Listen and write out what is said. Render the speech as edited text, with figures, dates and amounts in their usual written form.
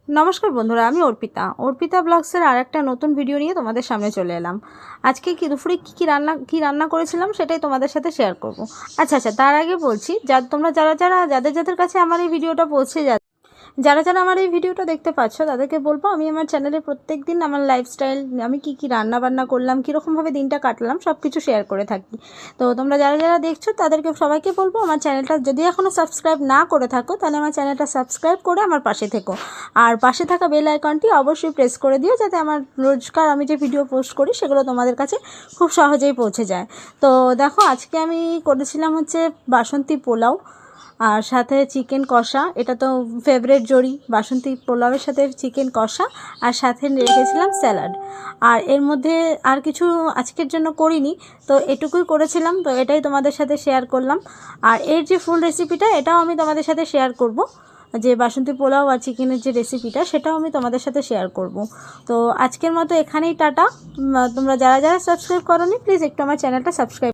नमस्कार बंधुरा आमी अर्पिता ब्लग्सের আরেকটা নতুন ভিডিও নিয়ে তোমাদের সামনে চলে এলাম। আজকে কি দুপুরে কি রান্না করেছিলাম সেটাই তোমাদের সাথে শেয়ার করব। আচ্ছা তার আগে বলছি তোমরা যাদের কাছে আমার এই ভিডিওটা পৌঁছে যাচ্ছে, যারা আমার এই ভিডিওটা দেখতে পাচ্ছ তাদেরকে বলবো আমি আমার চ্যানেলে প্রত্যেকদিন আমার লাইফস্টাইল, আমি কি রান্না বান্না করলাম, কীরকমভাবে দিনটা কাটলাম সব কিছু শেয়ার করে থাকি। তো তোমরা যারা দেখছো তাদেরকে সবাইকে বলবো আমার চ্যানেলটা যদি এখনও সাবস্ক্রাইব না করে থাকো তাহলে আমার চ্যানেলটা সাবস্ক্রাইব করে আমার পাশে থেকো, আর পাশে থাকা বেল আইকনটি অবশ্যই প্রেস করে দিও যাতে আমার রোজকার আমি যে ভিডিও পোস্ট করি সেগুলো তোমাদের কাছে খুব সহজেই পৌঁছে যায়। তো দেখো আজকে আমি করেছিলাম হচ্ছে বাসন্তী পোলাও আর সাথে চিকেন কষা, এটা তো ফেভারিট জড়ি, বাসন্তী পোলাওয়ের সাথে চিকেন কষা আর সাথে রেখেছিলাম স্যালাড। আর এর মধ্যে আর কিছু আজকের জন্য করিনি, তো এটুকুই করেছিলাম, তো এটাই তোমাদের সাথে শেয়ার করলাম। আর এর যে ফুল রেসিপিটা এটাও আমি তোমাদের সাথে শেয়ার করব, যে বাসন্তী পোলাও আর চিকেনের যে রেসিপিটা সেটাও আমি তোমাদের সাথে শেয়ার করব। তো আজকের মতো এখানেই টাটা। তোমরা যারা সাবস্ক্রাইব করোনি প্লিজ একটু আমার চ্যানেলটা সাবস্ক্রাইব